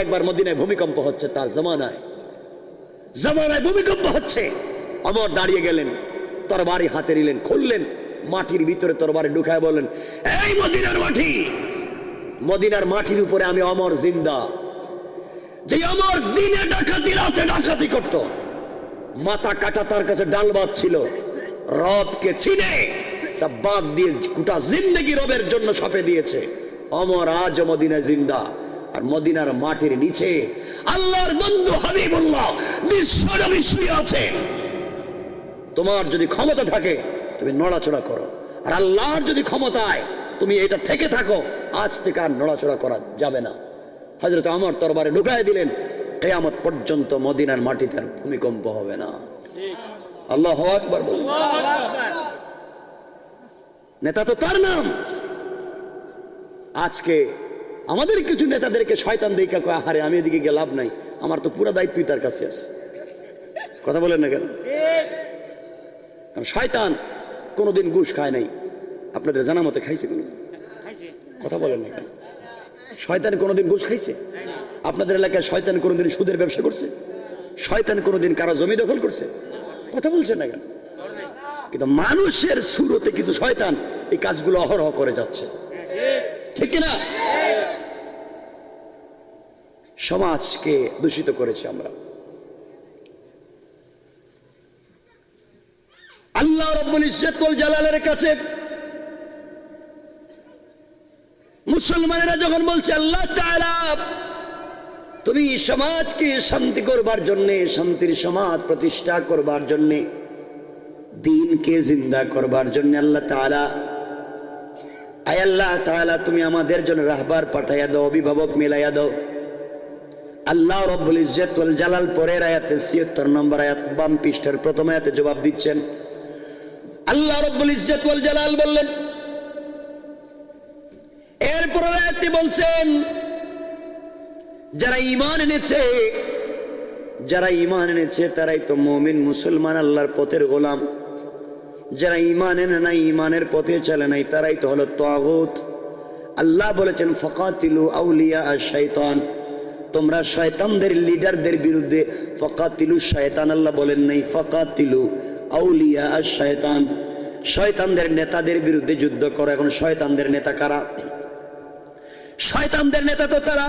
একবার মদিনায় ভূমিকম্প হচ্ছে, তার জামানায় ভূমিকম্প হচ্ছে। ওমর দাঁড়িয়ে গেলেন, তরবারি হাতে নিলেন, খুললেন, মাটির ভিতরে তরবারি ঢুকায় বললেন, এই মদিনার মাটি, মদিনার মাটির উপরে আমি ওমর জিন্দা। যে ওমর দিনে ডাকাতি, রাতে ডাকাতি করত, মাথা কাটা তার কাছে ডাল ভাত ছিল, রবকে চিনে তা বাদ দিয়ে গোটা জিন্দেগি রবের জন্য সঁপে দিয়েছে। ওমর আজ মদিনায় জিন্দা। আর মদিনার মাটির নিচে আল্লাহর বন্ধু হাবিবুল্লাহ বিশ্বনবী শুয়ে আছে। তোমার যদি ক্ষমতা থাকে তুমি নড়াচড়া করো, আর আল্লাহর যদি ক্ষমতায় তুমি এটা থেকে থাকো, আজ থেকে আর নড়াচড়া করা যাবে না। হযরত ওমর তরবারে ঢুকায় দিলেন, কিয়ামত পর্যন্ত মদিনার মাটিতে আর ভূমিকম্প হবে না। আল্লাহু আকবার বলুন। নেতা তো তার নাম। আজকে আমাদের কিছু নেতাদেরকে শয়তান দেখা কয়, আরে আমি এদিকে গিয়ে লাভ নাই, আমার তো পুরো দায়িত্বই তার কাছে আছে। কথা বলেন না কেন? শয়তান কোনোদিন ঘুষ খায় নাই, আপনাদের জানা মতে খাইছে কোনোদিন? কথা বলেন না কেন? শয়তান কোনোদিন ঘুষ খাইছে? আপনাদের এলাকায় শয়তান কোনোদিন সুদের ব্যবসা করছে? শয়তান কোনোদিন কারো জমি দখল করছে? কথা বলছেন না কেন? কিন্তু মানুষের সুরতে কিছু শয়তান এই কাজগুলো অহরহ করে যাচ্ছে, ঠিক কিনা? সমাজকে দূষিত করেছি আমরা। আল্লাহ রাব্বুল ইজ্জত ওয়াল জালালের কাছে মুসলমানেরা যখন বলছে, আল্লাহ তাআলা তুমি সমাজকে শান্তি করবার জন্য, শান্তির সমাজ প্রতিষ্ঠা করবার জন্য, দ্বীনকে জিন্দা করবার জন্য আল্লাহ তাআলা, আয় আল্লাহ তাআলা তুমি আমাদের জন্য রাহবার পাঠাইয়া দাও, অভিভাবক মিলাইয়া দাও। আল্লাহ রাব্বুল ইজ্জত ওয়াল জালাল পরের আয়াতে ৭৬ নম্বর আয়াত, বাম পৃষ্ঠার প্রথম আয়াতে জবাব দিচ্ছেন। আল্লাহ রাব্বুল ইজ্জত ওয়াল জালাল বললেন, এরপর আয়াতে বলছেন, যারা ঈমান এনেছে, যারা ঈমান এনেছে তারাই তো মুমিন, মুসলমান, আল্লাহর পথের গোলাম। যারা ঈমান এনে নাই, ঈমানের পথে চলে নাই, তারাই তো হলো তাগুত। আল্লাহ বলেছেন, ফাকাতিলু আউলিয়া আশ-শাইতান, তোমরা শয়তানদের লিডারদের বিরুদ্ধে, ফাকাতিলু শয়তান আল্লাহ বলেন নাই, ফাকাতিলু আউলিয়া আশ-শাইতান, শয়তানদের নেতাদের বিরুদ্ধে যুদ্ধ করো। এখন শয়তানদের নেতা কারা? শয়তানদের নেতা তো তারা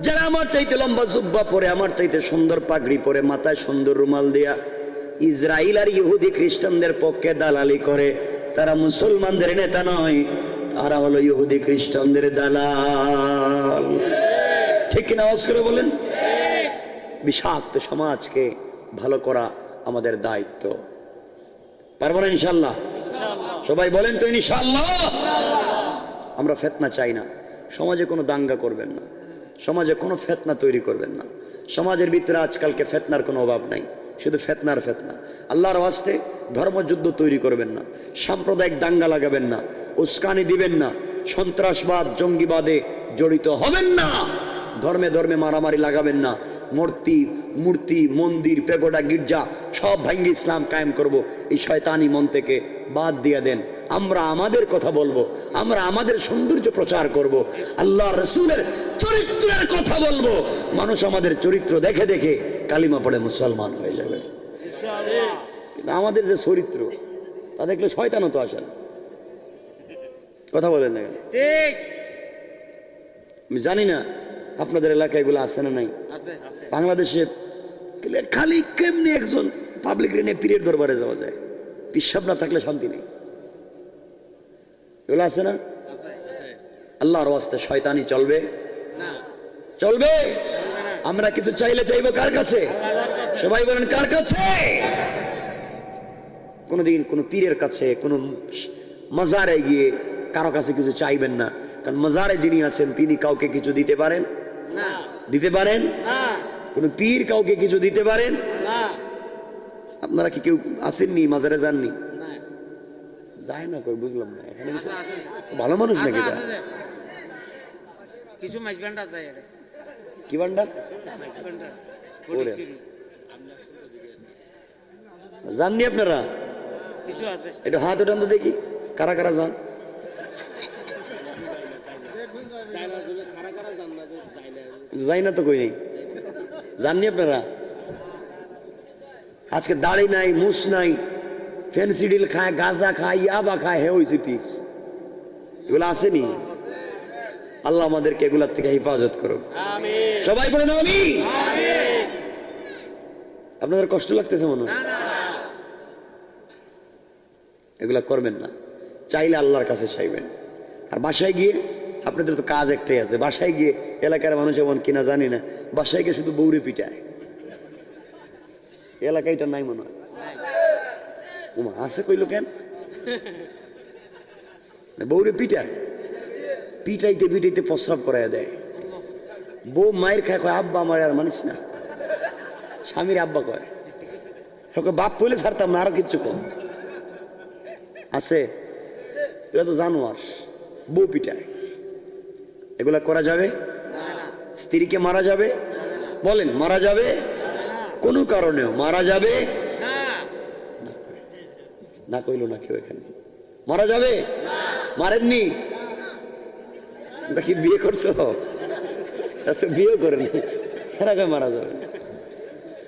যারা আমার চাইতে লম্বা জুব্বা পরে, আমার চাইতে সুন্দর পাগড়ি পরে, মাথায় সুন্দর রুমাল দিয়া ইসরাইল আর ইহুদি খ্রিস্টানদের পক্ষে দালালি করে। তারা মুসলমানদের নেতা নয়, তারা হলো ইহুদি খ্রিস্টানদের দালাল। ঠিক কিনা? আওয়াজ করে বলেন। বিষাক্ত সমাজকে ভালো করা আমাদের দায়িত্ব। পারবো না ইনশাআল্লাহ? সবাই বলেন তো ইনশাআল্লাহ। আমরা ফিতনা চাই না। সমাজে কোনো দাঙ্গা করবেন না, সমাজে কোনো ফিতনা তৈরি করবেন না। সমাজের ভিতরে আজকালকে ফিতনার কোনো অভাব নাই, শুধু ফিতনার ফিতনা। আল্লাহর ওয়াস্তে ধর্মযুদ্ধ তৈরি করবেন না, সাম্প্রদায়িক দাঙ্গা লাগাবেন না, উস্কানি দিবেন না, সন্ত্রাসবাদ জঙ্গিবাদে জড়িত হবেন না, ধর্মে ধর্মে মারামারি লাগাবেন না। মূর্তি মন্দির পেগোডা গির্জা সব ভাঙ্গি ইসলাম কায়েম করব, এই শয়তানি মন থেকে বাদ দিয়ে দেন। আমরা আমাদের কথা বলবো, আমরা আমাদের সৌন্দর্য প্রচার করব, আল্লাহ রাসূলের চরিত্রের কথা বলবো। মানুষ আমাদের চরিত্র দেখে দেখে কালিমা পড়ে মুসলমান হয়ে যাবে। কিন্তু আমাদের যে চরিত্র তা দেখলে শয়তানও তো আসে না। কথা বলেন না? ঠিক। আমি জানি না আপনাদের এলাকায় এগুলো আছে না নাই। বাংলাদেশে খালি কেমনি একজন পাবলিক রেনে পীরের দরবারে যাওয়া যায়, পিশাব না থাকলে শান্তি নেই। এগুলো আছে না? আল্লাহর ওয়াস্তে শয়তানি চলবে না, চলবে। আমরা কিছু চাইলে চাইবো কার কাছে? সবাই বলেন কার কাছে? কোনদিন কোন পীরের কাছে, কোন মাজারে গিয়ে কারো কাছে কিছু চাইবেন না, কারণ মাজারে যিনি আছেন তিনি কাউকে কিছু দিতে পারেন না। দিতে পারেন না? কোন পীর কাউকে কিছু দিতে পারেন না। আপনারা কি কেউ আসেননি, মাজারে যাননি? যায় না কই, বুঝলাম না। এখানে ভালো মানুষ নাকি? কিছু মাইজ ভান্ডার যায়। কি ভান্ডার? জাননি আপনারা? একটু হাত উঠান তো দেখি, কারা কারা যান। যাই না তো কই নেই, জাননি আপনারা? আজকে দাড়ি নাই, মুছ নাই, ফেন্সিডিল খায়, গাঁজা খায়, ইয়াবা খায়, হে হইছে পীর। এগুলো আসেনি? আল্লাহ আমাদেরকে এগুলার থেকে হেফাজত করুন, সবাই বলেন আমিন। আপনাদের কষ্ট লাগতেছে মনে হয়? এগুলা করবেন না, চাইলে আল্লাহর কাছে চাইবেন। আর বাসায় গিয়ে আপনাদের তো কাজ একটাই আছে, বাসায় গিয়ে এলাকার মানুষ এমন কিনা জানি না, বাসায় গিয়ে শুধু বৌরে পিটায়। এলাকায় এটা নাই মনে হয়, আছে কইলো কেন? বৌরে পিটায়, পিটাইতে পিটাইতে প্রস্রাব করাই দেয়। বউ মায়ের খায়, কয় আব্বা আমার আর মানিস না, স্বামীর আব্বা কয়, বাপ কইলে ছাড়তাম না, আরো কিচ্ছু কম আছে। এগুলা তো জানোয়ার, বউ পিটায়। এগুলা করা যাবে? স্ত্রীকে মারা যাবে? বলেন মারা যাবে? কোনো কারণেও মারা যাবে না? কইলো না কেউ এখানে, মারা যাবে? মারেননি? কি বিয়ে করছো? বিয়ে করেনি, এরা কয় মারা যাবে?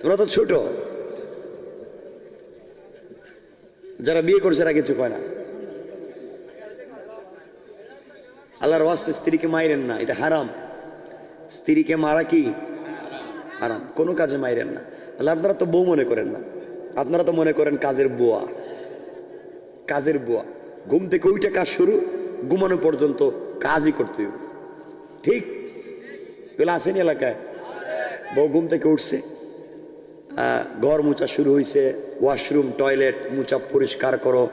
তোমরা তো ছোট, যারা বিয়ে করছে এরা কিছু কয় না। আল্লাহর ওয়াস্তে স্ত্রীকে মাইরেন না, এটা হারাম। স্ত্রীকে মারা কি হারাম, কোনো কাজে মাইরেন না। আল্লাহ আপনারা তো বউ মনে করেন না, আপনারা তো মনে করেন কাজের বুয়া। কাজের বুয়া, ঘুম থেকে ওইটা কাজ শুরু, ঘুমানো পর্যন্ত কাজই করতে হবে, ঠিক? এগুলো আসেনি এলাকায়? বউ ঘুম থেকে উঠছে, ঘর মুছা শুরু হয়েছে, ওয়াশরুম টয়লেট মুছা পরিষ্কার করো,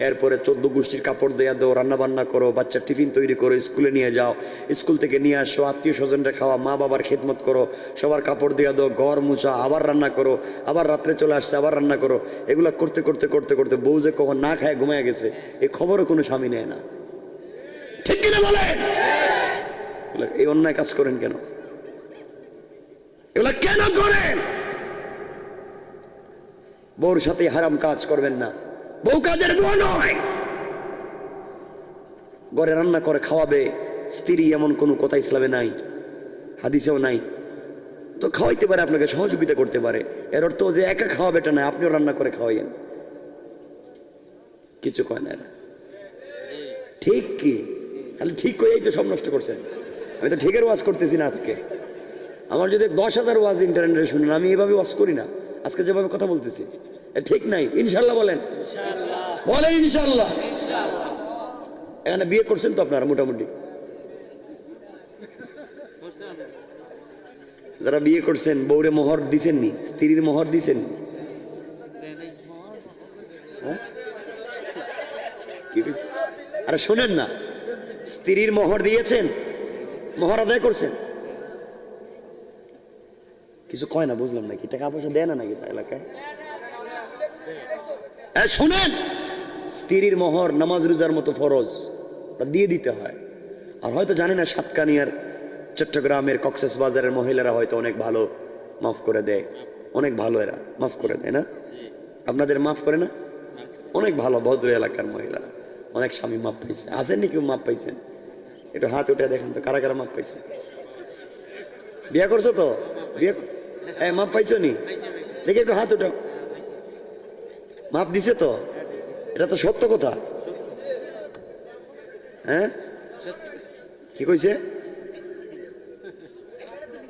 এরপরে 14 গোষ্ঠীর কাপড় দেয়া দাও, রান্না বান্না করো, বাচ্চার টিফিন তৈরি করো, স্কুলে নিয়ে যাও, স্কুল থেকে নিয়ে আসো, আত্মীয় স্বজনরা খাওয়া, মা বাবার খেদমত করো, সবার কাপড় দেয়া দাও, ঘর মুছা, আবার রান্না করো, আবার রাত্রে চলে আসছে, আবার রান্না করো। এগুলা করতে করতে করতে করতে বউ যে কখন না খায় ঘুমায় গেছে, এই খবরও কোনো স্বামী নেয় না, ঠিক কিনা বলেন? এই অন্যায় কাজ করেন কেন? এগুলা কেন করেন? বউর সাথে হারাম কাজ করবেন না, বউ কাজের বউ নয়। ঘরে রান্না করে খাওয়াবে স্ত্রী, এমন কোন কথা ইসলামে নাই, হাদিসেও নাই। তো খাওয়াইতে পারে, আপনাকে সহযোগিতা করতে পারে, এর অর্থ যে একা খাওয়াবে এটা না, আপনিও রান্না করে খাওয়াইয়েন, কিছু কয় না এরা। ঠিক কি? খালি ঠিক করেই তো সব নষ্ট করছেন। আমি তো ঠিকের ওয়াজ করতেছি না আজকে। আমার যদি 10,000 ওয়াজ ইন্টারনেটে শুনেন, আমি এভাবে ওয়াজ করি না, আজকে যেভাবে কথা বলতেছি ঠিক নাই। ইনশাল্লাহ বলেন, বলেন ইনশাল্লাহ। এখানে বিয়ে করছেন তো আপনারা মোটামুটি, যারা বিয়ে করছেন বউরে মোহর দিছেন নি? স্ত্রীর মোহর দিছেন? আরে শোনেন না, স্ত্রীর মোহর দিয়েছেন? মোহর আদায় করছেন? কিছু কয় না, বুঝলাম না, কি টাকা পয়সা দেয় না নাকি এলাকায়? শোনেন, স্ত্রীর মোহর নামাজ রোজার মতো ফরজ, দিয়ে দিতে হয়। আর হয়তো জানি না, সাতকানিয়ার, চট্টগ্রামের, কক্সবাজারের মহিলারা হয়তো অনেক ভালো মাফ করে দেয়, অনেক ভালো, এরা মাফ করে দেয় না? আপনাদের মাফ করে না? অনেক ভালো ভদ্র এলাকার মহিলারা, অনেক স্বামী মাফ পাইছে। আছেন নি কেউ মাফ পাইছেন? একটু হাত উঠে দেখেন তো, কারা কারা মাফ পাইছে? বিয়ে করছো তো? বিয়ে মাফ পাইছো নি? দেখি একটু হাত উঠাও। মাফ দিছে তো? এটা তো সত্য কথা। হ্যাঁ, কি কইছে?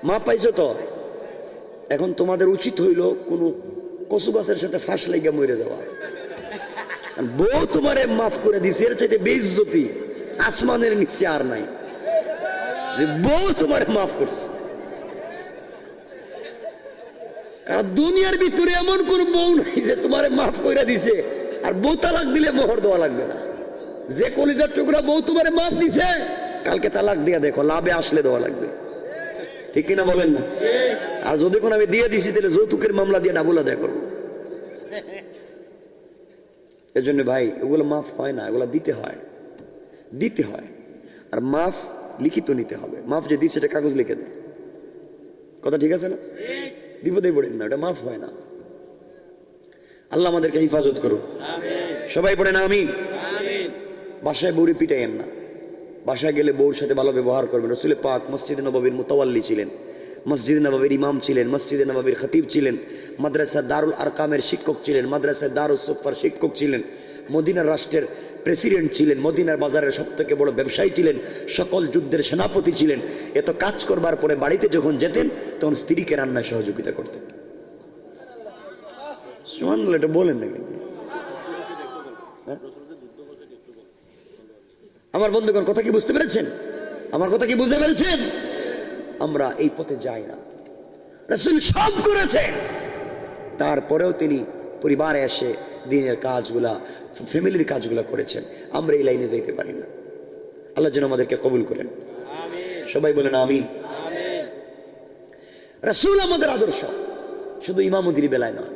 মাপ পাইছো তো? এখন তোমাদের উচিত হইল কোন কচু গাছের সাথে ফাঁস লাগিয়া মরে যাওয়া। বউ তোমারে মাফ করে দিছে, এর চাইতে বেইজ্জতি আসমানের নিচে আর নাই, যে বউ তোমারে মাফ করছে। কারণ দুনিয়ার ভিতরে এমন কোন বউ নাই যে তোমারে মাফ করে দিছে আর বউ তালাক দিলে মোহর দেওয়া লাগবে না। যে কলিজার টুকরা বউ তোমারে মাফ দিছে, কালকে তালাক দিয়ে দেখো, লাভে আসলে দেওয়া লাগবে, ঠিক কিনা বলেন না? আর যদি কোন আমি দিয়ে দিছি, তাহলে যৌতুকের মামলা দিয়ে ডাবল আদায় করবো। এর জন্য ভাই, ওগুলো মাফ হয় না, ওগুলো দিতে হয়, দিতে হয়। আর মাফ লিখিত নিতে হবে। মাফ যে দিচ্ছে সেটা কাগজ লিখে দেয়, কথা ঠিক আছে না? বিপদে পড়েন না, ওটা মাফ হয় না। আল্লাহ আমাদেরকে হেফাজত করুন, সবাই পড়েন আমিন। বাসায় বউরে পিটাইয়েন না, বাসায় গেলে বউর সাথে ভালো ব্যবহার করবেন। রাসূল পাক মসজিদে নববীর মুতাওয়াল্লি ছিলেন, মসজিদে নববীর ইমাম ছিলেন, মসজিদে নববীর খতিব ছিলেন, মাদ্রাসা দারুল আরকামের শিক্ষক ছিলেন, মাদ্রাসা দারুল সুফার শিক্ষক ছিলেন, মদিনার রাষ্ট্রের প্রেসিডেন্ট ছিলেন, মদিনার বাজারের সবথেকে বড় ব্যবসায়ী ছিলেন, সকল যুদ্ধের সেনাপতি ছিলেন। এত কাজ করবার পরে বাড়িতে যখন যেতেন তখন স্ত্রীকে রান্নায় সহযোগিতা করতেন। সুবহানাল্লাহ, এটা বলেন না কিন্তু। আমার বন্ধুগণ, কথা কি বুঝতে পেরেছেন? আমার কথা কি বুঝতে পেরেছেন? আমরা এই পথে যাই না। রাসূল সব করেছে, তারপরেও তিনি পরিবারে এসে দিনের কাজগুলা, ফ্যামিলির কাজগুলা করেছেন। আমরা এই লাইনে যাইতে পারি না। আল্লাহ যেন আমাদেরকে কবুল করেন, সবাই বলেন আমিন। রাসূল আমাদের আদর্শ, শুধু ইমামতির বেলায় নয়,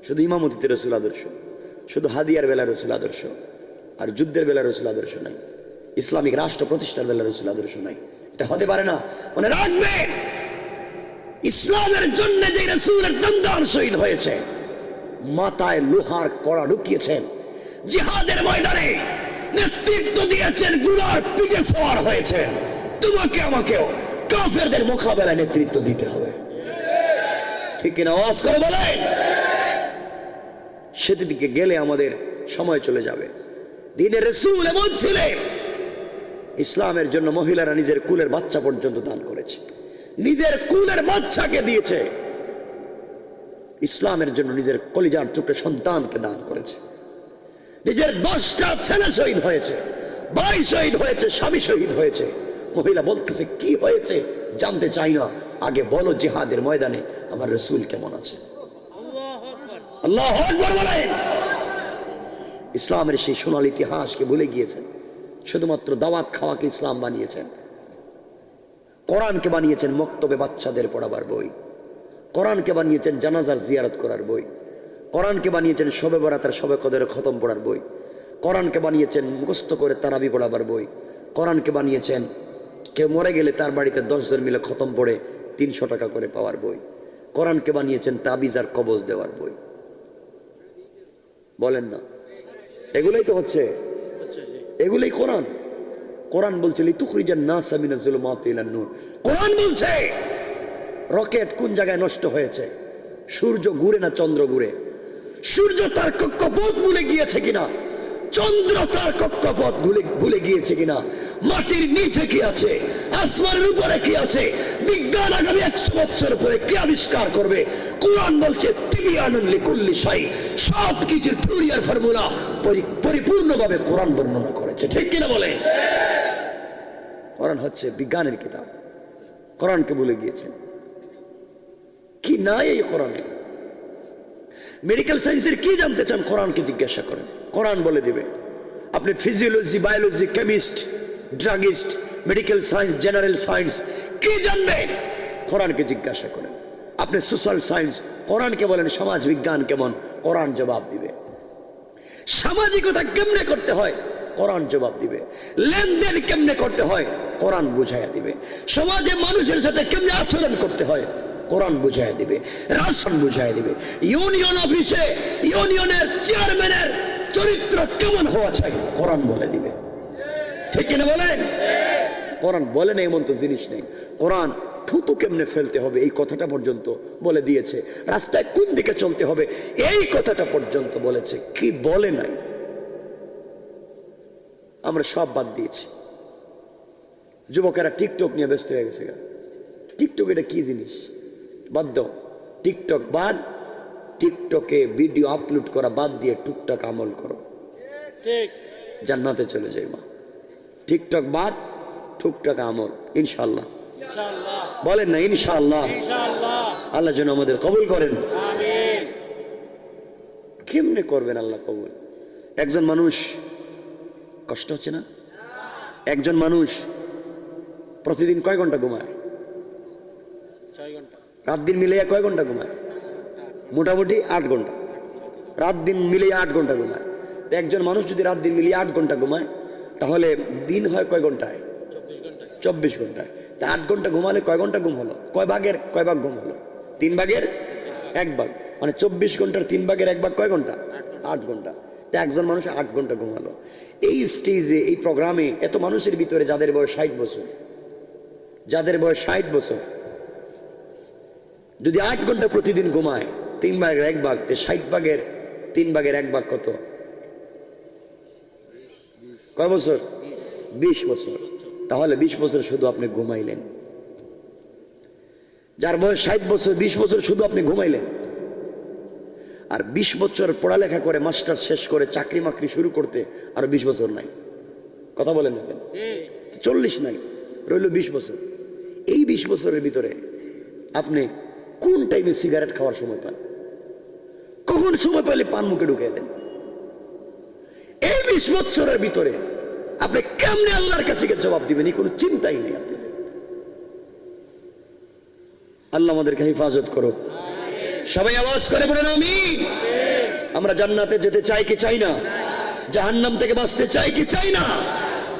শুধু ইমামতিতে রাসূল আদর্শ, শুধু হাদিয়ার বেলায় রাসূল আদর্শ, আর যুদ্ধের বেলায় রাসূল আদর্শ নাই, ইসলামিক রাষ্ট্র প্রতিষ্ঠার বেলায় রাসূল আদর্শ নাই। এটা হতে পারে না। মনে রাখবেন, ইসলামের জন্য যে রাসূলের দমদার শহীদ হয়েছে, মাথায় লোহার কড়া ঢুকিয়েছেন, জিহাদের ময়দানে নেতৃত্ব দিয়েছেন, গুলার পিঠে সওয়ার হয়েছেন, তোমাকে আমাকেও কাফেরদের মোকাবেলায় নেতৃত্ব দিতে হবে। ঠিক কিনা? আওয়াজ করে বলেন। সেদিকে গেলে আমাদের সময় চলে যাবে। দ্বীনের রাসূল এমন ছিলেন, ইসলামের জন্য মহিলারা নিজের কুলের বাচ্চা পর্যন্ত দান করেছে, নিজের কুলের বাচ্চাকে দিয়েছে, ইসলামের জন্য নিজের কলিজার টুকরো সন্তানকে দান করেছে। নিজের 10টা ছেলে শহীদ হয়েছে, ভাই শহীদ হয়েছে, স্বামী শহীদ হয়েছে। মহিলা বলতেছে, কি হয়েছে জানতে চাই না, আগে বলো জিহাদের ময়দানে আমার রাসূল কেমন আছে। আল্লাহু আকবার বলেন। ইসলামের সেই সোনালী ইতিহাসকে ভুলে গিয়েছেন, শুধুমাত্র দাওয়াত খাওয়াকে ইসলাম বানিয়েছেন। কোরআনকে বানিয়েছেন মক্তবে বাচ্চাদের পড়াবার বই, কোরআনকে বানিয়েছেন জানাজার জিয়ারত করার বই, কোরআনকে বানিয়েছেন শবে বরাতের শবে কদরে খতম পড়ার বই, কোরআনকে বানিয়েছেন মুখস্থ করে তারাবি পড়াবার বই, কোরআনকে বানিয়েছেন কেউ মরে গেলে তার বাড়িতে 10 জন মিলে খতম পড়ে 300 টাকা করে পাওয়ার বই, কোরআনকে বানিয়েছেন তাবিজ আর কবজ দেওয়ার বই। বলেন না, এগুলাই তো হচ্ছে, এগুলাই কোরআন। কোরআন বলছে লিতুখরিজান নাসা মিনাজ যুলুমাতি ইলান নূর। কোরআন বলছে রকেট কোন জায়গায় নষ্ট হয়েছে, সূর্য ঘুরে না চন্দ্র ঘুরে, সূর্য তার কক্ষপথ ভুলে গিয়েছে কিনা, চন্দ্র তার কক্ষপথ ভুলে গিয়েছে কিনা, মাটির নিচে কি আছে, আসমানের উপরে কি আছে, বিজ্ঞান আগামী 100 বছর পরে কি আবিষ্কার করবে। কোরআন বলছে তিবিয়ানুন লিকুল্লি শাই, সব কিছুর থিওরি আর ফর্মুলা পরিপূর্ণভাবে কোরআন বর্ণনা করেছে। ঠিক কিনা বলে? কোরআন হচ্ছে বিজ্ঞানের কিতাব, কোরআনকে ভুলে গিয়েছেন। কি নাই এই কোরআনে? মেডিকেল সায়েন্সের কি জানতে চান, কোরআনকে জিজ্ঞাসা করেন, কোরআন বলে দিবে। আপনি physiology, biology, chemist, druggist, medical science, general science কি জানবেন, কোরআনকে জিজ্ঞাসা করেন। আপনি সোশ্যাল সায়েন্স, কোরআনকে বলেন সমাজ বিজ্ঞান কেমন, কোরআন জবাব দিবে। সামাজিকতা কেমনে করতে হয়, কোরআন জবাব দিবে। লেনদেন কেমনে করতে হয়, কোরআন বুঝাইয়া দিবে। সমাজে মানুষের সাথে কেমনে আচরণ করতে হয়, কোরআন বুঝাইয়া দিবে। রাষ্ট্র বুঝাইয়া দিবে। ইউনিয়ন অফিসে ইউনিয়নের চেয়ারম্যানের চরিত্র কেমন হওয়া চাই, কোরআন বলে দিবে। ঠিক কিনা বলেন? কোরআন বলে না এমন তো জিনিস নেই। কোরআন থুতু কেমনে ফেলতে হবে এই কথাটা পর্যন্ত বলে দিয়েছে, রাস্তায় কোন দিকে চলতে হবে এই কথাটা পর্যন্ত বলেছে। কি বলে নাই? আমরা সব বাদ দিয়েছি। যুবকেরা টিকটক নিয়ে ব্যস্ত হয়ে গেছে। টিকটক এটা কি জিনিস? বাদ দাও, টিকটক বাদ। টিকটকে ভিডিও আপলোড করা বাদ দিয়ে টুকটাক আমল করো, ঠিক জান্নাতে চলে যাই মা। টিকটক বাদ, টুকটাক আমল, ইনশাআল্লাহ। বলেন না ইনশাআল্লাহ। আল্লাহ যেন আমাদের কবুল করেন। কেমনে করবেন আল্লাহ কবুল? একজন মানুষ, কষ্ট হচ্ছে না? একজন মানুষ প্রতিদিন কয় ঘন্টা ঘুমায়? 6 ঘন্টা। রাত দিন মিলিয়ে কয় ঘন্টা ঘুমায়? মোটামুটি 8 ঘন্টা। রাত দিন মিলিয়ে 8 ঘন্টা ঘুমায়। একজন মানুষ যদি রাত দিন মিলিয়ে 8 ঘন্টা ঘুমায়, তাহলে দিন হয় কয় ঘন্টায়? 24 ঘন্টায়। তা 8 ঘন্টা ঘুমালে কয় ঘন্টা ঘুম হলো? কয় ভাগ ঘুম হলো? 3 ভাগের 1 ভাগ। মানে 24 ঘন্টার 3 ভাগের 1 ভাগ কয় ঘন্টা? 8 ঘন্টা। তা একজন মানুষ 8 ঘন্টা ঘুমালো। এই স্টেজে, এই প্রোগ্রামে এত মানুষের ভিতরে যাদের বয়স 60 বছর, যাদের বয়স 60 বছর, যদি 8 ঘন্টা প্রতিদিন ঘুমায়, 3 ভাগের 1 ভাগ, 60 ভাগের 3 ভাগের 1 ভাগ কত? কয় বছর? 20 বছর। তাহলে 20 বছর শুধু আপনি ঘুমাইলেন। যার বয়স 60 বছর, 20 বছর শুধু আপনি ঘুমাইলেন। আর 20 বছর পড়ালেখা করে মাস্টার শেষ করে চাকরি মাকরি শুরু করতে আরো 20 বছর নাই। কথা বলেন না কেন? 40 নাই, রইল 20 বছর। এই 20 বছরের ভিতরে আপনি কোন টাইমে সিগারেট খাওয়ার সময় পান? কখন সময় পেলে পান মুখে ঢুকিয়ে দেন? এই 20 বছরের ভিতরে আপনি কেমনে আল্লাহর কাছে জবাব দিবেন? এই কোনো চিন্তাই নেই আপনাদের। আল্লাহ আমাদেরকে হেফাজত করো। সবাই আওয়াজ করে বলেন আমিন। আমরা জান্নাতে যেতে চাই কি চাই না? জাহান্নাম থেকে বাঁচতে চাই কি চাই না?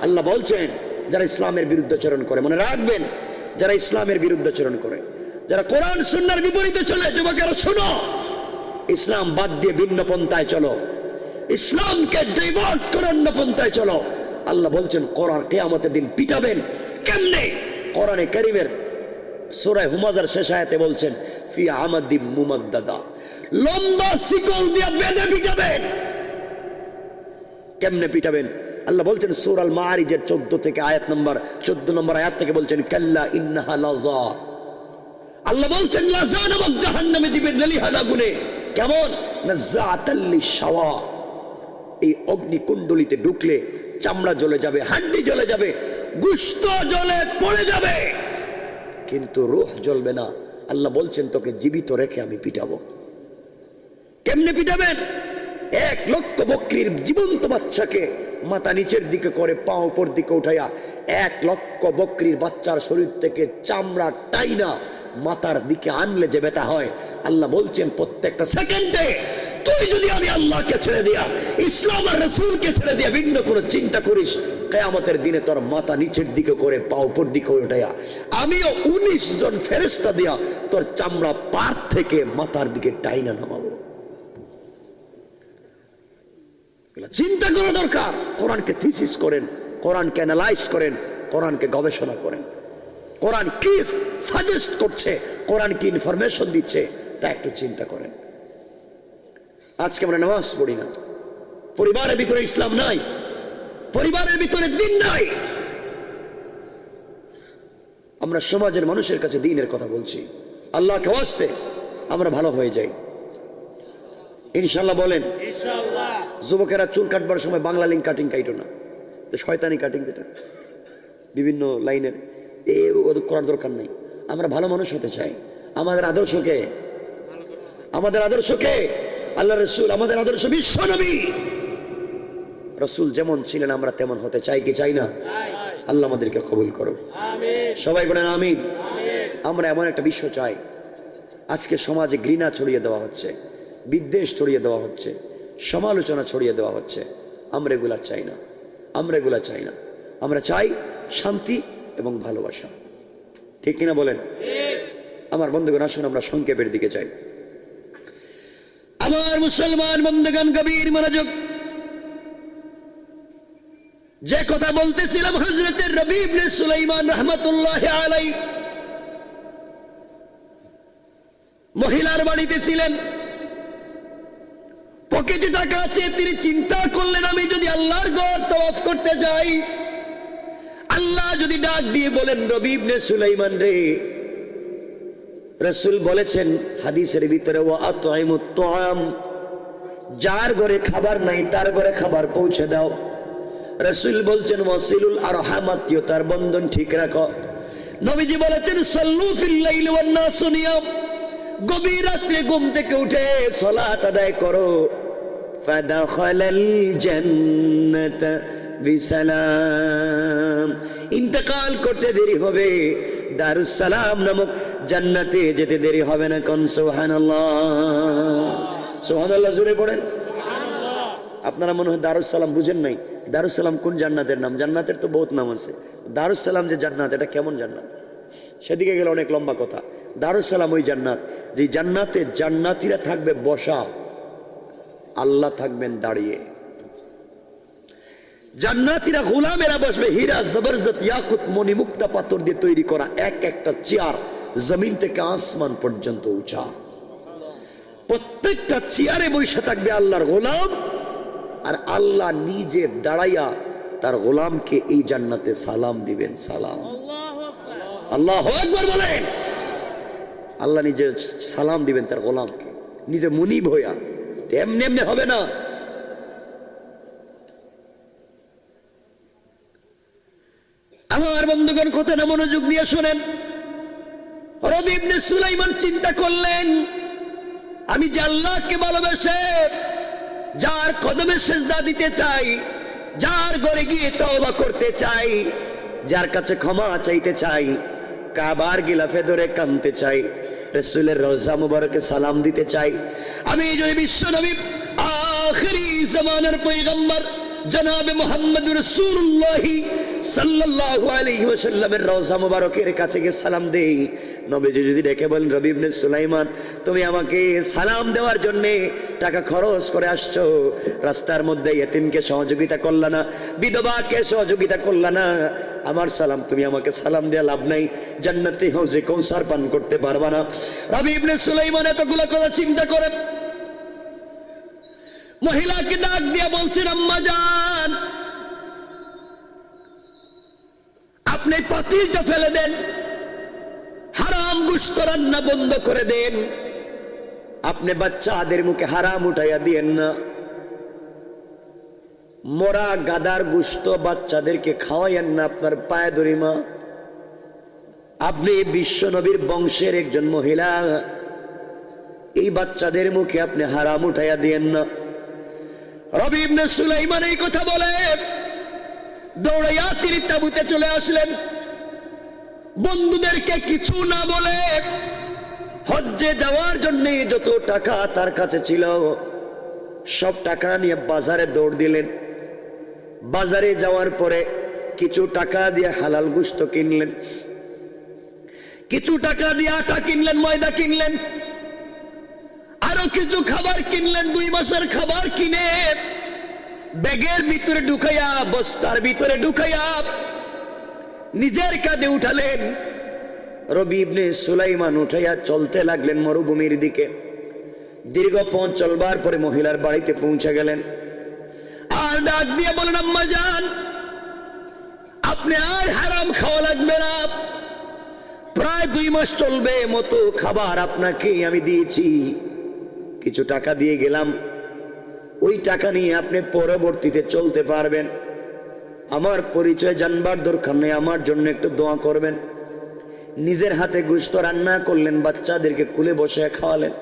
আল্লাহ বলছেন যারা ইসলামের বিরুদ্ধাচরণ করে, মনে রাখবেন, যারা ইসলামের বিরুদ্ধাচরণ করে, যারা কোরআন সুন্নাহর বিপরীতে চলে, যুবকেরা শোনো, ইসলাম বাদ দিয়ে ভিন্ন পন্থায় চলো, ইসলামকে ডাইভার্ট করে অন্য পন্থায় চলো। আল্লাহ বলছেন কোরআন কিয়ামতের দিন পিটাবেন। কেমনে? কোরআনে কারীমের সূরা হুমাযার শেষ আয়াতে বলছেন ফি আমাদিম মুমাদ্দাদা, লম্বা শিকল দিয়ে বেঁধে পিটাবেন। কেমনে পিটাবেন? আল্লাহ বলছেন সূরা আল মাআরিজের 14 থেকে আয়াত নম্বর 14 নম্বর আয়াত থেকে বলছেন কাল্লা ইন্নাহা লাযা। আল্লাহ বলছেন লাযা নামক জাহান্নামে দিবেন লেলিহান আগুনে। কেমন? নাযাআতাল লিশাওয়া। এই অগ্নিকুণ্ডলিতে ঢুকলে চামড়া জ্বলে যাবে, হাড্ডি জ্বলে যাবে, গোশত জ্বলে পড়ে যাবে, কিন্তু রূহ জ্বলবে না। আল্লাহ বলছেন তোকে জীবিত রেখে আমি পিটাবো। কেমনে পিটাবেন? 1 লক্ষ বকরির জীবন্ত বাচ্চাকে মাথা নিচের দিকে করে পা উপর দিকে উঠাইয়া 1 লক্ষ বকরির বাচ্চার শরীর থেকে চামড়া টাইনা মাথার দিকে আনলে যে ব্যথা হয়, আল্লাহ বলছেন প্রত্যেকটা সেকেন্ডে তুই যদি আমি আল্লাহকে ছেড়ে দিয়া, ইসলাম আর রাসূলকে ছেড়ে দিয়া ভিন্ন কোনো চিন্তা করিস, কিয়ামতের দিনে তোর মাথা নিচের দিকে করে পা উপর দিকে উঠাইয়া আমিও 19 জন ফেরেশতা দিয়া তোর চামড়া পার থেকে মাথার দিকে টাইনা নামাবো। চিন্তা করা দরকার। কোরআনকে থিসিস করেন, কোরআনকে অ্যানালাইজ করেন, কোরআনকে গবেষণা করেন। কোরআন কি সাজেস্ট করছে, কোরআন কি ইনফরমেশন দিচ্ছে, তা একটু চিন্তা করেন। আজকে আমরা নামাজ পড়ি না, পরিবারের ভিতরে ইসলাম নাই, পরিবারের ভিতরে দ্বীন নাই। আমরা সমাজের মানুষের কাছে দ্বীনের কথা বলছি, আল্লাহকে ওয়াস্তে আমরা ভালো হয়ে যাই ইনশাআল্লাহ। বলেন ইনশাআল্লাহ। যুবকেরা চুল কাটবার সময় বাংলা লিঙ্ক কাটিং কাইটো না, তো শয়তানি কাটিং, যেটা বিভিন্ন লাইনের, ওদের করার দরকার নেই। আমরা ভালো মানুষ হতে চাই। আমাদের আদর্শকে, আমাদের আদর্শকে আল্লাহ রাসূল, আমাদের আদর্শ বিশ্ব নবী রাসূল যেমন ছিলেন আমরা তেমন হতে চাই কি চাই না? আল্লাহ আমাদেরকে কবুল করো, আমিন। সবাই বলেন আমিন। আমরা এমন একটা বিশ্ব চাই। আজকে সমাজে ঘৃণা ছড়িয়ে দেওয়া হচ্ছে, বিদ্বেষ ছড়িয়ে দেওয়া হচ্ছে, সমালোচনা ছড়িয়ে দেওয়া হচ্ছে। আমরা এগুলা চাই না, আমরা এগুলা চাই না। আমরা চাই শান্তি এবং ভালোবাসা। ঠিক কিনা বলেন? আমার বন্ধুগণ, আসুন আমরা সংক্ষেপের দিকে যাই। আমার মুসলমান বন্ধুগণ, গভীর মনোযোগ। যে কথা বলতেছিলাম, হযরত রবি ইবনে সুলাইমান রাহমাতুল্লাহি আলাইহি মহিলার বাড়িতে ছিলেন, পকেটে টাকা আছে। তিনি চিন্তা করলেন আমি যদি আল্লাহর ঘর তওয়াফ করতে যাই, আল্লাহ যদি ডাক দিয়ে বলেন রবি ইবনে সুলাইমান রে, রাসূল বলেছেন হাদিসের ভিতরে ওয়া আতইমুত তুআম, যার ঘরে খাবার নাই তার ঘরে খাবার পৌঁছে দাও। রাসূল বলছেন ওয়াসিলুল আরহামাত, তার বন্ধন ঠিক রাখো। নবীজি বলেছেন সাল্লু ফিল লাইল ওয়ান নাসু নিয়াম, গভীর রাত্রে ঘুম থেকে উঠে সালাত আদায় করো। ফাদাখালাল জান্নাতা বিসালাম, ইন্তেকাল করতে দেরি হবে, দারুস সালাম নামক জান্নাতে যেতে দেরি হবে না। কোন সুবহানাল্লাহ, সুবহানাল্লাহ জোরে পড়েন সুবহানাল্লাহ। আপনারা মনে হয় দারুস সালাম বুঝেন নাই। দারুস সালাম কোন জান্নাতের নাম? জান্নাতের তো বহুত নাম আছে। দারুস সালাম যে জান্নাত, এটা কেমন জান্নাত? সেদিকে গেলে অনেক লম্বা কথা। দারুস সালাম ওই জান্নাত যে জান্নাতে জান্নাতীরা থাকবে বসা, আল্লাহ থাকবেন দাঁড়িয়ে। জান্নাতীরা গোলামেরা বসবে হীরা জবরজত ইয়াকুত মণি মুক্তা পাথর দিয়ে তৈরি করা এক একটা চেয়ার জমিন থেকে আসমান পর্যন্ত উঁচা। প্রত্যেকটা চেয়ারে বসে থাকবে আল্লাহর গোলাম, আর আল্লাহ নিজে দাঁড়াইয়া তার গোলামকে এই জান্নাতে সালাম দিবেন। সালাম, আল্লাহু আকবার বলেন। আল্লাহ নিজে সালাম দিবেন তার গোলামকে, নিজে মুনিব হইয়া। এমনি এমনি হবে না। আমার বন্ধুগণ, কথাটা মনোযোগ দিয়ে শোনেন। রবি ইবনে সুলাইমান চিন্তা করলেন, আমি যে আল্লাহকে ভালোবেসে যার কদমে সিজদা দিতে চাই, যার ঘরে গিয়ে তওবা করতে চাই, যার কাছে ক্ষমা চাইতে চাই, কাবার গিলাফে ধরে কাঁদতে চাই, রাসূলের রওজা মুবারকে সালাম দিতে চাই, আমি যদি বিশ্ব নবী আখিরি জামানার পয়গম্বর জনাবে মুহাম্মদ রাসূলুল্লাহ সাল্লাল্লাহু আলাইহি ওয়াসাল্লামের রওজা মুবারকের কাছে গিয়ে সালাম দেই, নবীজি যদি ডেকে বলেন, রবি ইবনে সুলাইমান, তুমি আমাকে সালাম দেওয়ার জন্য টাকা খরচ করে আসছো, রাস্তার মধ্যে ইতিমকে সহযোগিতা করলা না, বিধবাকে সহযোগিতা করলা না, আমার সালাম, তুমি আমাকে সালাম দেয়া লাভ নাই, জান্নাতে হাউজে কৌসার পান করতে পারবা না। রবি ইবনে সুলাইমান এতগুলো কথা চিন্তা করে মহিলাকে ডাক দিয়া বলছেন, আম্মা জান, আপনি পাতিলটা ফেলে দেন, হারাম গোশত রান্না বন্ধ করে দেন, আপনি বাচ্চাদের মুখে হারাম উঠাইয়া দিয়েন না, মরা গাদার গোশত বাচ্চাদেরকে খাওয়াইয়েন না, আপনার পায়ে ধরি মা, আপনি বিশ্ব নবীর বংশের একজন মহিলা, এই বাচ্চাদের মুখে আপনি হারাম উঠাইয়া দিয়েন না। রবি ইবনে সুলাইমান এই কথা বলে দৌড়াইয়া তিনি তাঁবুতে চলে আসলেন। বন্ধুদেরকে কিছু না বলে হজ্জে যাওয়ার জন্য যত টাকা তার কাছে ছিল সব টাকা নিয়ে বাজারে দৌড় দিলেন। বাজারে যাওয়ার পরে কিছু টাকা দিয়ে হালাল গোশত কিনলেন, কিছু টাকা দিয়ে আটা কিনলেন, ময়দা কিনলেন, আরো কিছু খাবার কিনলেন। 2 মাসের খাবার কিনে ব্যাগের ভিতরে ঢুকাইয়া, বস্তার ভিতরে ঢুকাইয়া নিজের কাঁধে উঠালেন। রবি ইবনে সুলাইমান উঠাইয়া চলতে লাগলেন মরুভূমির দিকে। দীর্ঘ পথ চলবার পরে মহিলার বাড়িতে পৌঁছে গেলেন। আর ডাক দিয়ে বলেন, আম্মা জান, আপনি আর হারাম খাওয়া লাগবে না, প্রায় 2 মাস চলবে মতো খাবার আপনাকে আমি দিয়েছি, কিছু টাকা দিয়ে গেলাম, ওই টাকা নিয়ে আপনি পরবর্তীতে চলতে পারবেন। আমার পরিচয় জানবার দরকার নেই, আমার জন্য একটু দোয়া করবেন। নিজের হাতে গোশত রান্না করলেন, বাচ্চাদেরকে কুলে বসে খাওয়ালেন।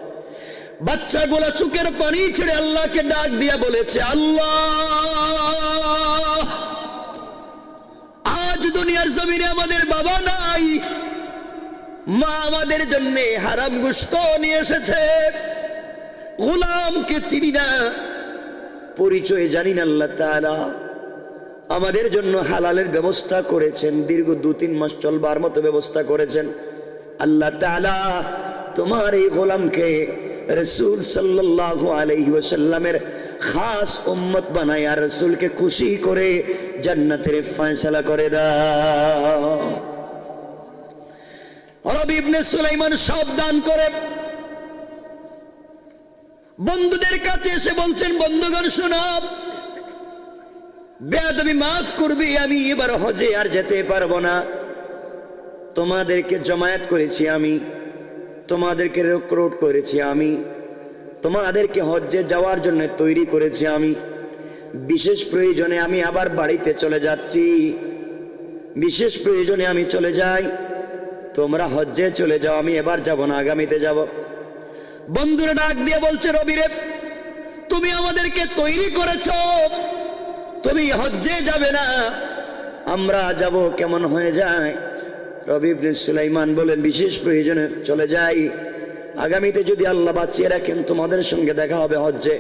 বাচ্চাগুলো চোখের পানি ছেড়ে আল্লাহকে ডাক দিয়া বলেছে, আল্লাহ, আজ দুনিয়ার জমিনে আমাদের বাবা নাই, মা আমাদের জন্য হারাম গোশত নিয়ে এসেছে, গোলামকে চিনি না, পরিচয় জানি না, আল্লাহ তাআলা আমাদের জন্য হালালের ব্যবস্থা করেছেন, দীর্ঘ 2-3 মাস চলবার মতো ব্যবস্থা করেছেন। আল্লাহ তাআলা তোমার এই গোলামকে রাসূল সাল্লাল্লাহু আলাইহি ওয়াসাল্লামের খাস উম্মত বানায়, আর রাসূলকে খুশি করে জান্নাতের ফয়সালা করে দাও। রবি ইবনে সুলাইমান সাবধান করে বন্ধুদের কাছে এসে বলছেন, বন্ধুগণ শোনো, বেয়াদবি মাফ করবি, আমি এবার হজে আর যেতে পারবো না, তোমাদেরকে জমায়েত করেছি আমি, তোমাদেরকে রিক্রুট করেছি আমি, তোমাদেরকে হজ্জে যাওয়ার জন্য তৈরি করেছি আমি, বিশেষ প্রয়োজনে আমি আবার বাড়িতে চলে যাচ্ছি, বিশেষ প্রয়োজনে আমি চলে যাই, তোমরা হজ্জে চলে যাও, আমি এবার যাব না, আগামীতে যাব। বন্ধুরা ডাক দিয়ে বলছে, রবিরে, তুমি আমাদেরকে তৈরি করেছ, তুমি হজ্জে যাবে না, আমরা যাব, কেমন হয়ে যায়? রবি ইবনে সুলাইমান বলেন, বিশেষ প্রয়োজনে চলে যাই, আগামীতে যদি আল্লাহ বাঁচিয়ে রাখেন তোমাদের সঙ্গে দেখা হবে হজ্জে,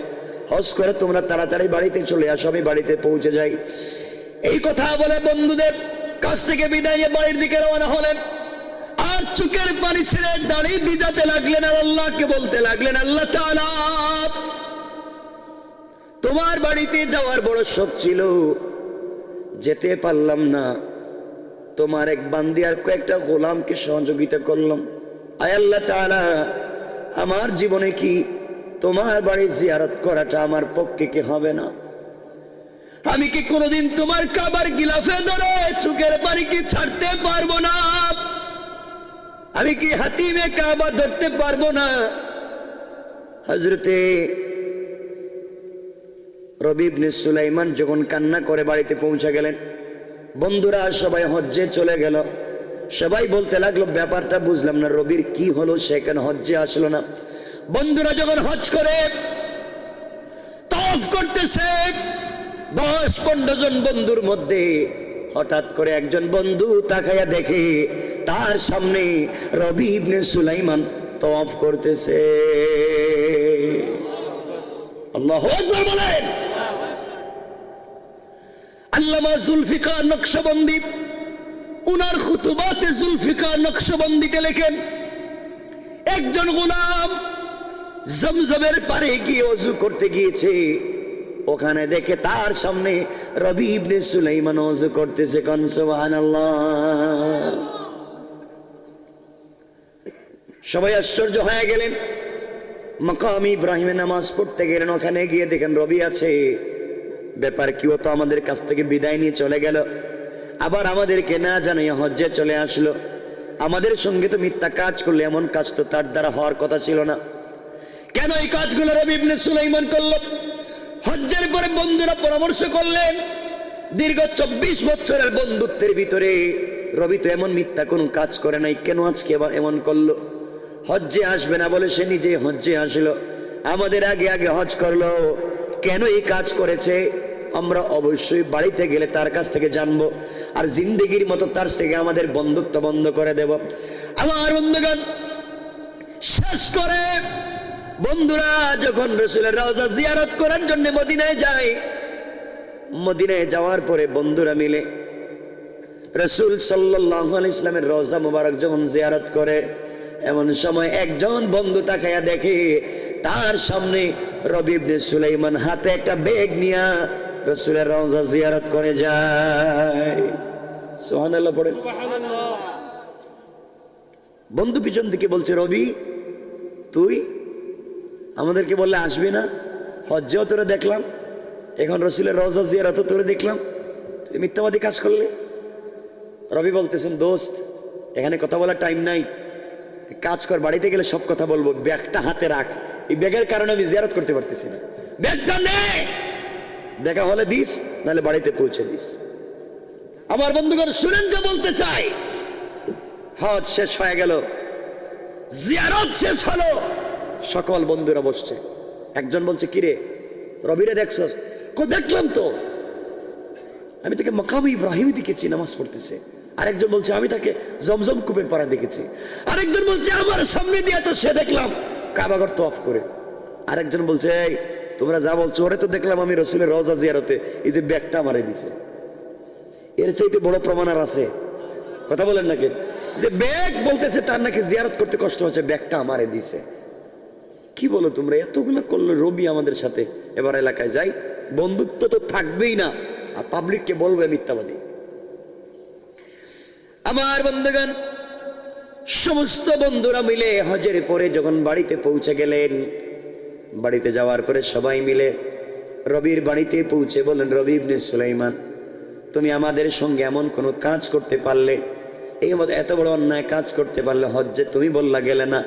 হজ করে তোমরা তাড়াতাড়ি বাড়িতে চলে আসো, আমি বাড়িতে পৌঁছে যাই। এই কথা বলে বন্ধুদের কাছ থেকে বিদায় নিয়ে বাড়ির দিকে রওনা হলেন। আর চোখের পানি ছেড়ে দাঁড়িয়ে ভিজাতে লাগলেন, আর আল্লাহকে বলতে লাগলেন, আল্লাহ তাআলা, তোমার বাড়িতে যাওয়ার বড় শখ ছিল, যেতে পারলাম না, তোমার এক বান্দি আর কয়েকটা গোলামকে সহযোগিতা করলাম, আয় আল্লাহ তাআলা, আমার জীবনে কি তোমার বাড়ি জিয়ারত করাটা আমার পক্ষে কি হবে না? আমি কি কোনোদিন তোমার কাবার গিলাফে ধরে চোখের পানি কি ছাড়তে পারবো না? আমি কি হাতিমে কাবা ধরতে পারবো না? হযরতে রবি ইবনে সুলাইমান যখন কান্না করে বাড়িতে পৌঁছে গেলেন, বন্ধুরা সবাই হজ্জে চলে গেল। সবাই বলতে লাগলো, ব্যাপারটা বুঝলাম না, রবির কি হলো, সে কেন হজ্জে আসলো না? বন্ধুরা যখন হজ করে তাওয়াফ করতেছে, 10-15 জন বন্ধুর মধ্যে হঠাৎ করে একজন বন্ধু তাকায়া দেখে তার সামনে রবি ইবনে সুলাইমান তাওয়াফ করতেছে। আল্লাহু আকবার বলেন। আল্লামা জুলফিকার নকশবন্দি উনার খুতুবাতে জুলফিকার নকশবন্দিতে লেখেন, একজন গোলাম জমজমের পারে গিয়ে ওযু করতে গিয়েছে, ওখানে দেখে তার সামনে রবি ইবনে সুলাইমান ওযু করতেছে। কোন সুবহানাল্লাহ। সবাই আশ্চর্য হয়ে গেলেন। মাকাম ইব্রাহিমে নামাজ পড়তে গেলেন, ওখানে গিয়ে দেখেন রবি আছে। ব্যাপার কি, ও তো আমাদের কাছ থেকে বিদায় নিয়ে চলে গেল, আবার আমাদেরকে না জানিয়ে হজ্জে চলে আসলো। আমাদের সঙ্গে তো মিথ্যা কাজ করলে, এমন কাজ তো তার দ্বারা হওয়ার কথা ছিল না। কেন এই কাজগুলো রবি ইবনে সুলাইমান করলো? হজ্জের পরে বন্ধুরা পরামর্শ করলেন, দীর্ঘ 24 বছরের বন্ধুত্বের ভিতরে রবি তো এমন মিথ্যা কোনো কাজ করে নাই, কেন আজকে আবার এমন করলো? হজ্জে আসবে না বলে সে নিজে হজ্জে আসলো, আমাদের আগে আগে হজ করলো, কেন এই কাজ করেছে? আমরা অবশ্যই বাড়িতে গেলে তার কাছ থেকে জানবো, আর জিন্দেগির মতো তার থেকে আমাদের বন্ধুত্ব বন্ধ করে দেব। আমার বন্ধুগণ, শেষ করে বন্ধুরা যখন রাসূলের রওজা জিয়ারত করার জন্য মদিনায় যায়, মদিনায় যাওয়ার পরে বন্ধুরা মিলে রাসূল সাল্লাল্লাহু আলাইহি ওয়াসাল্লামের রওজা মুবারক যখন জিয়ারত করে, এমন সময় একজন বন্ধু তাকায়া দেখে তার সামনে রবি ইবনে সুলাইমান হাতে একটা ব্যাগ নিয়ে রাসূলের রওজা জিয়ারত করে যায়। সুবহানাল্লাহ পড়েন। বন্ধু পিছন থেকে বলছে, রবি তুই আমাদেরকে বললে আসবি না, হজ্জেও তোরে দেখলাম, এখন রাসূলের রওজা জিয়ারতও তোরে দেখলাম, তুই মিথ্যাবাদী কাজ করলে। রবি বলতেছেন, দোস্ত এখানে কথা বলার টাইম নাই, কাজ কর, বাড়িতে গেলে সব কথা বলবো, ব্যাগটা হাতে রাখ, এই ব্যাগের কারণে আমি জিয়ারত করতে পারতেছি না, ব্যাগটা নে, দেখা হলে দিস, নাহলে বাড়িতে পৌঁছে দিস। আমার বন্ধুগণ শুনেন যে বলতে চাই, হজ শেষ হয়ে গেল, জিয়ারত শেষ হলো, সকল বন্ধুরা বসছে। একজন বলছে, কিরে রবিরে দেখছস? দেখলাম তো, আমি তাকে মাকাম ইব্রাহিম দেখেছি নামাজ পড়তেছে। আরেকজন বলছে, আমি তাকে জমজম কূপের পাড়ে দেখেছি। আরেকজন বলছে, আমার সামনে দিয়ে তো সে দেখলাম কাবাঘর তওয়াফ করে। আরেকজন বলছে, এই তোমরা যা বলছো, ওরে তো দেখলাম আমি রাসূলের রওজা জিয়ারতে, এই যে ব্যাগটা আমারে দিছে। এর চাইতে বড় প্রমাণ আর আছে? কথা বলেন নাকি? যে ব্যাগ বলতেছে তার নাকি জিয়ারত করতে কষ্ট হচ্ছে, ব্যাগটা আমারে দিছে। কি বলো তোমরা, এতগুলো করলো রবি আমাদের সাথে, এবার এলাকায় যাই, বন্ধুত্ব তো থাকবেই না, আর পাবলিককে বলবে মিথ্যাবাদী। আমার বন্ধুগণ, সমস্ত বন্ধুরা মিলে হজের পরে যখন বাড়িতে পৌঁছে গেলেন, বাড়িতে যাওয়ার পরে সবাই মিলে রবির বাড়িতে পৌঁছে বললেন, রবি ইবনে সুলাইমান, তুমি আমাদের সঙ্গে এমন কোনো কাজ করতে পারলে, এই মতো এত বড় অন্যায় কাজ করতে পারলে, হজ্জে তুমি বললা গেলে না,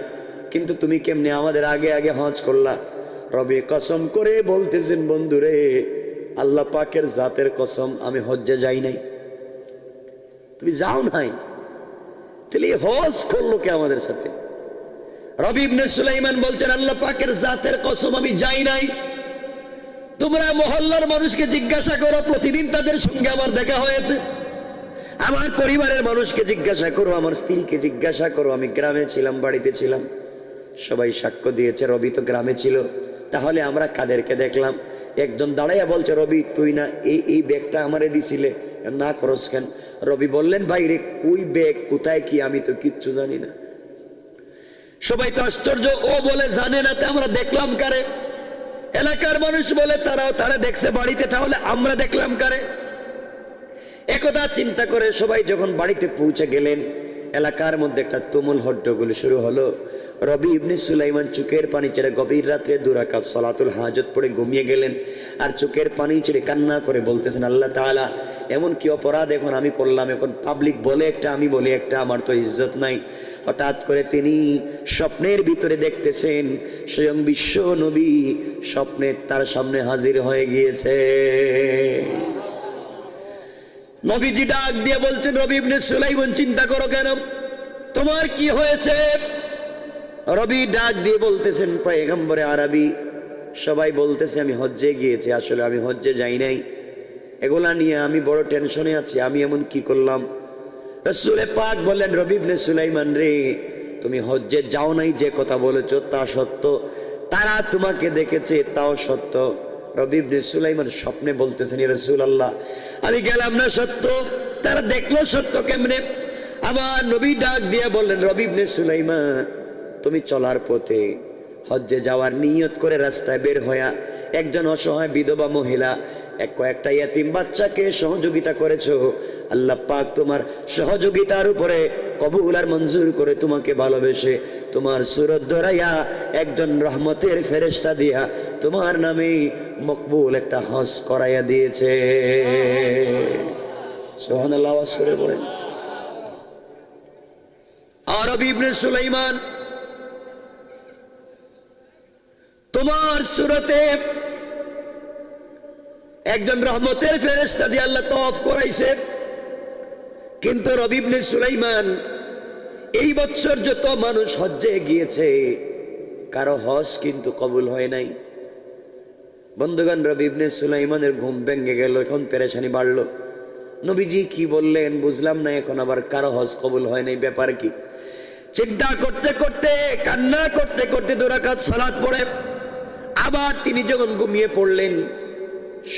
কিন্তু তুমি কেমনে আমাদের আগে আগে হজ করলা? রবি কসম করে বলতেছেন, বন্ধুরে আল্লাহ পাকের জাতের কসম, আমি হজ্জে যাই নাই। তুমি যাও নাই, তাহলে হজ করলো কে আমাদের সাথে? রবি ইবনে সুলাইমান বলছেন, আল্লাহ পাকের জাতের কসম আমি যাই নাই। তোমরা মহল্লার মানুষকে জিজ্ঞাসা করো, প্রতিদিন তাদের সঙ্গে আমার দেখা হয়েছে। আমার পরিবারের মানুষকে জিজ্ঞাসা করো, আমার স্ত্রীকে জিজ্ঞাসা করো, আমি গ্রামে ছিলাম, বাড়িতে ছিলাম, সবাই সাক্ষ্য দিয়েছে রবি তো গ্রামে ছিল। তাহলে আমরা কাদেরকে দেখলাম? একজন দাঁড়াইয়া বলছে, রবি তুই না এই ব্যাগটা আমারে দিছিলে, না করস কেন? রবি বললেন, ভাই রে কই ব্যাগ, কোথায় কি, আমি তো কিচ্ছু জানি না। সবাই তো আশ্চর্য, ও বলে জানে না, তা আমরা দেখলাম কারে? এলাকার মানুষ বলে তারা দেখছে বাড়িতে, তাহলে আমরা দেখলাম কারে? একথা চিন্তা করে সবাই যখন বাড়িতে পৌঁছে গেলেন, এলাকার মধ্যে একটা তুমুল হট্টগোল শুরু হলো। রবি ইবনে সুলাইমান চোখের পানি ছেড়ে গভীর রাত্রে 2 রাকাত সালাতুল হাজত পড়ে ঘুমিয়ে গেলেন। আর চোখের পানি ছেড়ে কান্না করে বলতেছেন, আল্লাহ তাআলা এমন কি অপরাধ এখন আমি করলাম, এখন পাবলিক বলে একটা আমি বলি একটা, আমার তো ইজ্জত নাই। হঠাৎ করে তিনি স্বপ্নের ভিতরে দেখতেছেন স্বয়ং বিশ্ব নবী স্বপ্নে তার সামনে হাজির হয়ে গিয়েছে। নবীজি ডাক দিয়ে বলছেন, রবি ইবনে সুলাইমান চিন্তা করো কেন, তোমার কি হয়েছে? রবি ডাক দিয়ে বলতেছেন, পয়গম্বরে আরবি সবাই বলতেছে আমি হজ্জে গিয়েছি, আসলে আমি হজ্জে যাই নাই, এগুলা নিয়ে আমি বড় টেনশনে আছি, আমি এমন কি করলাম? রাসূলে পাক বললেন, রবি ইবনে সুলাইমান রে, তুমি হজ্জে যাও নাই যে কথা বলেছো তা সত্য, তারা তোমাকে দেখেছে তাও সত্য। রবি ইবনে সুলাইমান স্বপ্নে বলতেছেন, ইয়া রাসূলুল্লাহ আমি গেলাম না সত্য, তারা দেখলো সত্য কেমনে? আমার নবী ডাক দিয়ে বললেন, রবি ইবনে সুলাইমান তুমি চলার পথে হজ্জে যাওয়ার নিয়ত করে রাস্তায় বের হইয়া একজন অসহায় বিধবা মহিলা কয়েকটা ইয়াতিম বাচ্চাকে সহযোগিতা করেছো, আল্লাহ পাক তোমার সহযোগিতার উপরে কবুল আর মঞ্জুর করে তোমাকে ভালোবেসে তোমার সুরত ধরাইয়া একজন রহমতের ফেরেশতা দিয়া তোমার নামে মকবুল একটা হজ করাইয়া দিয়েছে। সুবহানাল্লাহ ওয়া বলেন। আর রবি ইবনে সুলাইমান তোমার সুরতে একজন রহমতের ফেরেশতা দিয়ে আল্লাহ তওয়াফ করাইছে, কিন্তু রবি ইবনে সুলাইমান এই বছর যত মানুষ হজ্জে গিয়েছে কারো হজ কিন্তু কবুল হয় নাই। বন্ধুগণ, রবি ইবনে সুলাইমানের ঘুম ভেঙে গেল, এখন পেরেশানি বাড়লো। নবীজি কি বললেন বুঝলাম না, এখন আবার কারো হজ কবুল হয় নাই, ব্যাপার কি? চিন্তা করতে করতে কান্না করতে করতে 2 রাকাত সালাত পড়ে আবার তিনি যখন ঘুমিয়ে পড়লেন,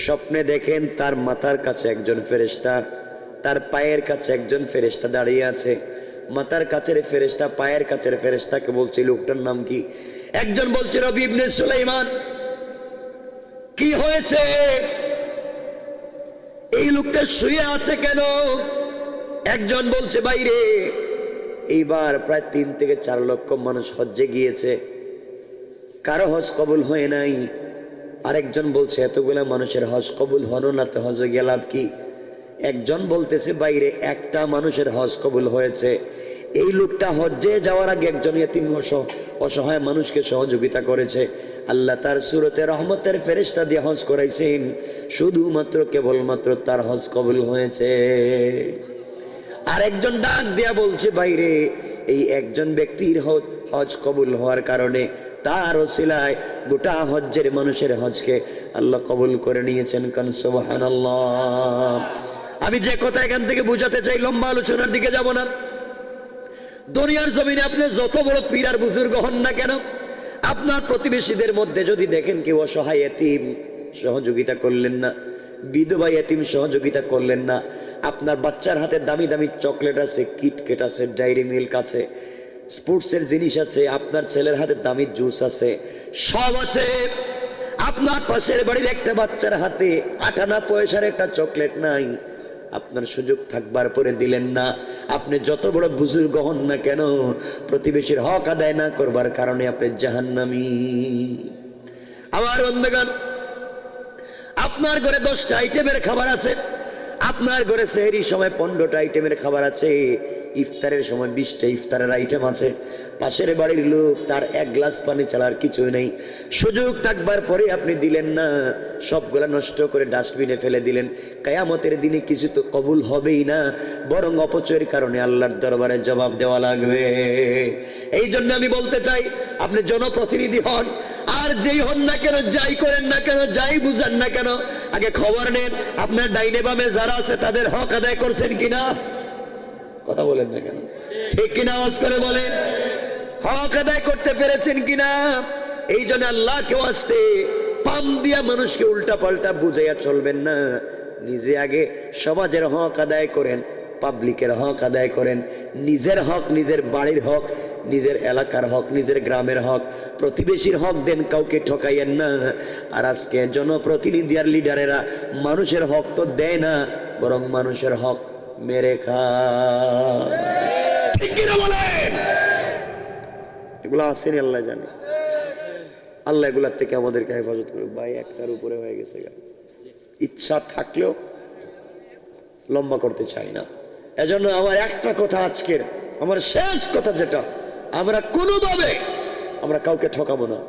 স্বপ্নে দেখেন তার মাথার কাছে একজন ফেরেশতা, তার পায়ের কাছে একজন ফেরেশতা দাঁড়িয়ে আছে। মাথার কাছের ফেরেশতা পায়ের কাছের ফেরেশতাকে বলছে, লোকটার নাম কি? একজন বলছে রবি ইবনে সুলাইমান, কি হয়েছে? এই লোকটা শুয়ে আছে কেন? একজন বলছে, বাইরে এইবার প্রায় 3 থেকে 4 লক্ষ মানুষ হজ্জে গিয়েছে, কারো হজ কবুল হয় নাই। আরেকজন বলছে, এতগুলা মানুষের হজ কবুল হলো না তো হজে গেলাম কি? একজন বলতেছে, বাইরে একটা মানুষের হজ কবুল হয়েছে, এই লোকটা হজ্জে যাওয়ার আগে একজন ইতিম অসহায় মানুষকে সহযোগিতা করেছে, আল্লাহ তার সুরতে রহমতের ফেরেশতা দিয়ে হজ করাইছেন, শুধুমাত্র কেবলমাত্র তার হজ কবুল হয়েছে। আর একজন ডাক দিয়া বলছে, বাইরে এই একজন ব্যক্তির হজ কবুল হওয়ার কারণে তার ওসিলায় গোটা হজ্জের মানুষের হজকে আল্লাহ কবুল করে নিয়েছেন। কান সুবহানাল্লাহ। আমি যে কথা এখান থেকে বুঝাতে চাই, লম্বা আলোচনার দিকে যাব না। দুনিয়ার জমিনে আপনি যত বড় পীর আর বুজুর্গ হন না কেন, আপনার প্রতিবেশীদের মধ্যে যদি দেখেন কেউ অসহায় এতিম, সহযোগিতা করলেন না, বিধবা এতিম সহযোগিতা করলেন না, আপনার বাচ্চার হাতে দামি দামি চকলেট আছে, কিটকেট আছে, ডায়েরি মিল্ক আছে, স্পোর্টসের জিনিস আছে, আপনার ছেলের হাতে দামি জুস আছে, সব আছে, আপনার পাশের বাড়ির একটা বাচ্চার হাতে 8 আনা পয়সার একটা চকলেট নাই, আপনার সুযোগ থাকবার পরে দিলেন না। আপনি যত বড় বুজুর্গ হন না কেন, প্রতিবেশীর হক আদায় না করবার কারণে আপনি জাহান্নামী। আমার বন্ধুগণ, আপনার ঘরে 10টা আইটেমের খাবার আছে, আপনার ঘরে সেহরির সময় 15টা আইটেমের খাবার আছে, ইফতারের সময় 20টা ইফতারের আইটেম আছে, পাশের বাড়ির লোক তার 1 গ্লাস পানি ছাড়ার কিছুই নেই, সুযোগ থাকবার পরে আপনি দিলেন না, সবগুলা নষ্ট করে ডাস্টবিনে ফেলে দিলেন। কিয়ামতের দিনে কিছু তো কবুল হবেই না, বরং অপচয়ের কারণে আল্লাহর দরবারে জবাব দেওয়া লাগবে। এই জন্য আমি বলতে চাই, আপনি জনপ্রতিনিধি হন আর যেই হন না কেন, যাই করেন না কেন, যাই বুঝান না কেন, আগে খবর নেন আপনার ডাইনে বামে যারা আছে তাদের হক আদায় করছেন কিনা। কথা বলেন না কেন, ঠিক কিনা? আওয়াজ করে বলেন, হক আদায় করতে পেরেছেন কিনা? এই জন্য আল্লাহকে আসতে পাম দিয়া মানুষকে উল্টা পাল্টা বুঝাইয়া চলবেন না। নিজে আগে সমাজের হক আদায় করেন, পাবলিকের হক আদায় করেন, নিজের হক, নিজের বাড়ির হক, নিজের এলাকার হক, নিজের গ্রামের হক, প্রতিবেশীর হক দেন, কাউকে ঠকাইয়েন না। আর আজকে জনপ্রতিনিধি আর লিডারেরা মানুষের হক তো দেয় না, বরং মানুষের হক মেরে খায়। ঠিক কিনা বলেন? এগুলো আসেনি, আল্লাহ জানে। আল্লাহ এগুলার থেকে আমাদেরকে হেফাজত করবে। ভাই একটার উপরে হয়ে গেছে, ইচ্ছা থাকলেও লম্বা করতে চাই না। এজন্য আমার একটা কথা, আজকের আমার শেষ কথা যেটা, আমরা কোনোভাবে আমরা কাউকে ঠকাবো না।